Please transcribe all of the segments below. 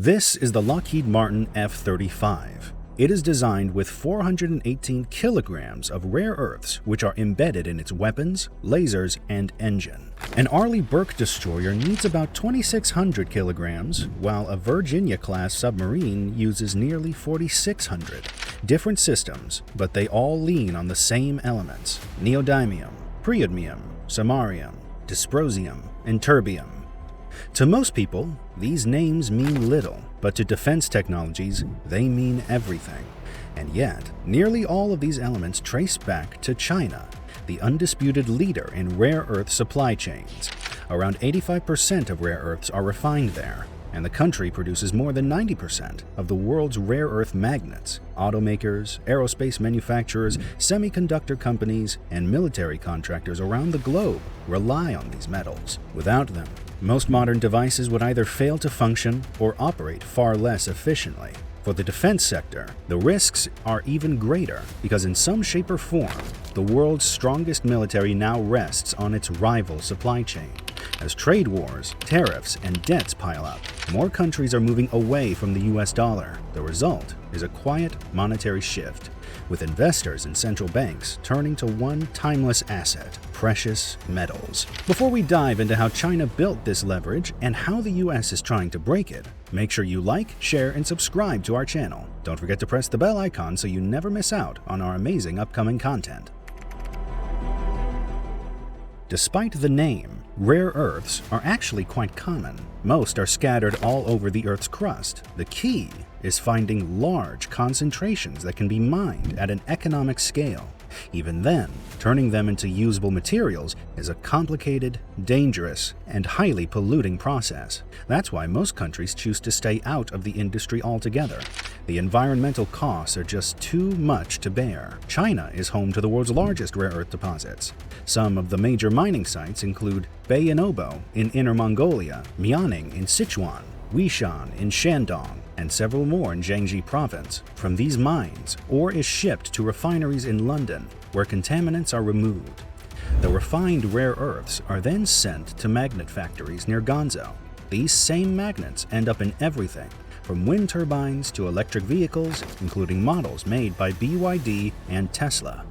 This is the Lockheed Martin F-35. It is designed with 418 kilograms of rare earths which are embedded in its weapons, lasers, and engine. An Arleigh Burke destroyer needs about 2,600 kilograms, while a Virginia-class submarine uses nearly 4,600. Different systems, but they all lean on the same elements: neodymium, preadmium, samarium, dysprosium, and terbium. To most people, these names mean little, but to defense technologies, they mean everything. And yet, nearly all of these elements trace back to China, the undisputed leader in rare earth supply chains. Around 85% of rare earths are refined there, and the country produces more than 90% of the world's rare earth magnets. Automakers, aerospace manufacturers, semiconductor companies, and military contractors around the globe rely on these metals. Without them, most modern devices would either fail to function or operate far less efficiently. For the defense sector, the risks are even greater because in some shape or form, the world's strongest military now rests on its rival supply chain. As trade wars, tariffs, and debts pile up, more countries are moving away from the US dollar. The result is a quiet monetary shift, with investors and central banks turning to one timeless asset: precious metals. Before we dive into how China built this leverage and how the US is trying to break it, make sure you like, share, and subscribe to our channel. Don't forget to press the bell icon so you never miss out on our amazing upcoming content. Despite the name, rare earths are actually quite common. Most are scattered all over the Earth's crust. The key is finding large concentrations that can be mined at an economic scale. Even then, turning them into usable materials is a complicated, dangerous, and highly polluting process. That's why most countries choose to stay out of the industry altogether. The environmental costs are just too much to bear. China is home to the world's largest rare earth deposits. Some of the major mining sites include Bayan Obo in Inner Mongolia, Mianning in Sichuan, Wishan in Shandong, and several more in Jiangxi province. From these mines, ore is shipped to refineries in London, where contaminants are removed. The refined rare earths are then sent to magnet factories near Ganzhou. These same magnets end up in everything, from wind turbines to electric vehicles, including models made by BYD and Tesla.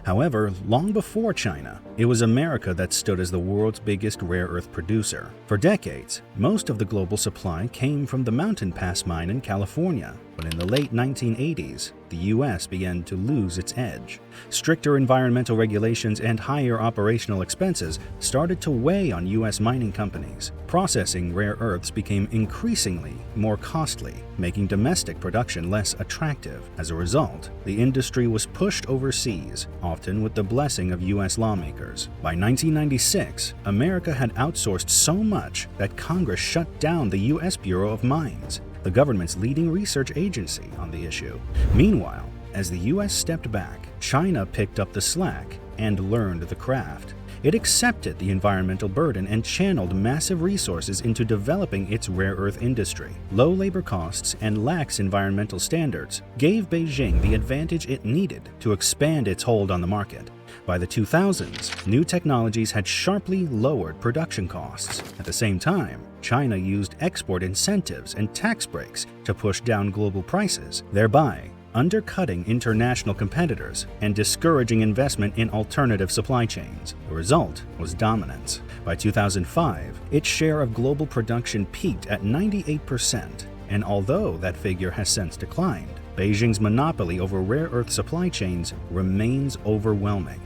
However, long before China, it was America that stood as the world's biggest rare earth producer. For decades, most of the global supply came from the Mountain Pass mine in California, but in the late 1980s, the US began to lose its edge. Stricter environmental regulations and higher operational expenses started to weigh on US mining companies. Processing rare earths became increasingly more costly, making domestic production less attractive. As a result, the industry was pushed overseas, often with the blessing of US lawmakers. By 1996, America had outsourced so much that Congress shut down the US Bureau of Mines, the government's leading research agency on the issue. Meanwhile, as the US stepped back, China picked up the slack and learned the craft. It accepted the environmental burden and channeled massive resources into developing its rare earth industry. Low labor costs and lax environmental standards gave Beijing the advantage it needed to expand its hold on the market. By the 2000s, new technologies had sharply lowered production costs. At the same time, China used export incentives and tax breaks to push down global prices, thereby undercutting international competitors and discouraging investment in alternative supply chains. The result was dominance. By 2005, its share of global production peaked at 98%, and although that figure has since declined, Beijing's monopoly over rare earth supply chains remains overwhelming.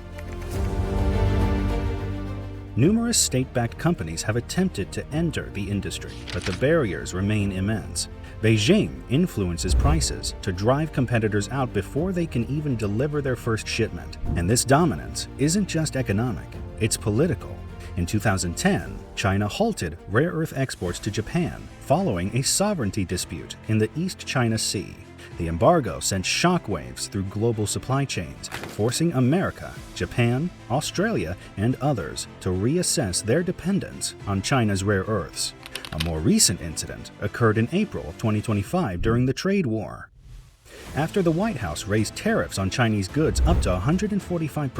Numerous state-backed companies have attempted to enter the industry, but the barriers remain immense. Beijing influences prices to drive competitors out before they can even deliver their first shipment. And this dominance isn't just economic, it's political. In 2010, China halted rare earth exports to Japan following a sovereignty dispute in the East China Sea. The embargo sent shockwaves through global supply chains, forcing America, Japan, Australia, and others to reassess their dependence on China's rare earths. A more recent incident occurred in April of 2025 during the trade war. After the White House raised tariffs on Chinese goods up to 145%,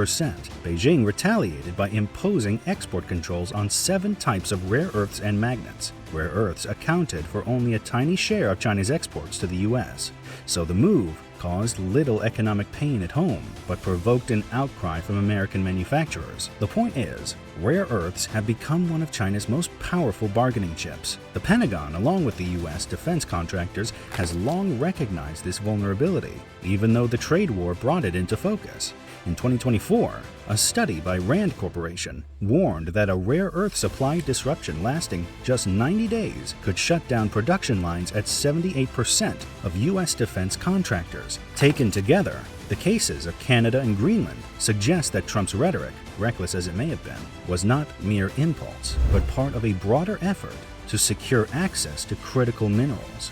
Beijing retaliated by imposing export controls on 7 types of rare earths and magnets. Rare earths accounted for only a tiny share of China's exports to the U.S., so the move caused little economic pain at home, but provoked an outcry from American manufacturers. The point is, rare earths have become one of China's most powerful bargaining chips. The Pentagon, along with the U.S. defense contractors, has long recognized this vulnerability, even though the trade war brought it into focus. In 2024, a study by Rand Corporation warned that a rare earth supply disruption lasting just 90 days could shut down production lines at 78% of U.S. defense contractors. Taken together, the cases of Canada and Greenland suggest that Trump's rhetoric, reckless as it may have been, was not mere impulse, but part of a broader effort to secure access to critical minerals.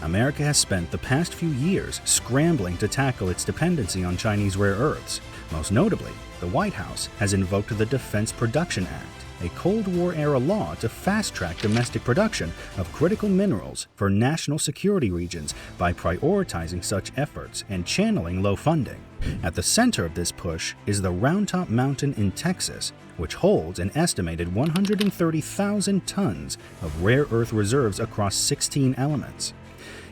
America has spent the past few years scrambling to tackle its dependency on Chinese rare earths. Most notably, the White House has invoked the Defense Production Act, a Cold War-era law to fast-track domestic production of critical minerals for national security regions by prioritizing such efforts and channeling low funding. At the center of this push is the Round Top Mountain in Texas, which holds an estimated 130,000 tons of rare earth reserves across 16 elements.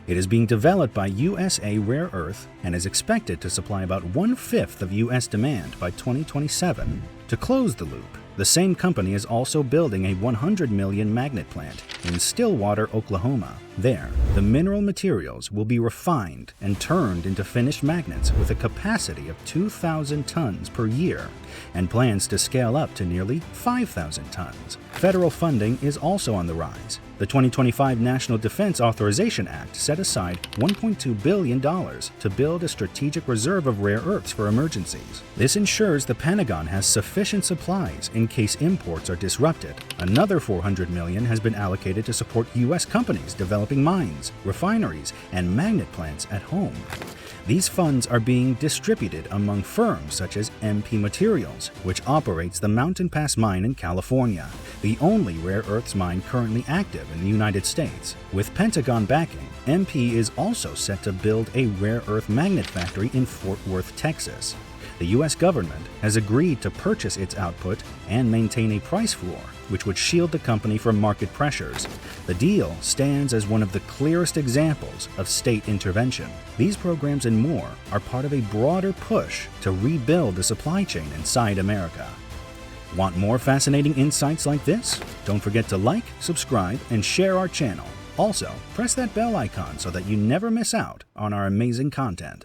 It is being developed by USA Rare Earth and is expected to supply about 1/5 of U.S. demand by 2027. To close the loop, the same company is also building a $100 million magnet plant in Stillwater, Oklahoma. There, the mineral materials will be refined and turned into finished magnets with a capacity of 2,000 tons per year and plans to scale up to nearly 5,000 tons. Federal funding is also on the rise. The 2025 National Defense Authorization Act set aside $1.2 billion to build a strategic reserve of rare earths for emergencies. This ensures the Pentagon has sufficient supplies in case imports are disrupted. Another $400 million has been allocated to support U.S. companies developing mines, refineries, and magnet plants at home. These funds are being distributed among firms such as MP Materials, which operates the Mountain Pass mine in California, the only rare earths mine currently active in the United States. With Pentagon backing, MP is also set to build a rare earth magnet factory in Fort Worth, Texas. The U.S. government has agreed to purchase its output and maintain a price floor, which would shield the company from market pressures. The deal stands as one of the clearest examples of state intervention. These programs and more are part of a broader push to rebuild the supply chain inside America. Want more fascinating insights like this? Don't forget to like, subscribe, and share our channel. Also, press that bell icon so that you never miss out on our amazing content.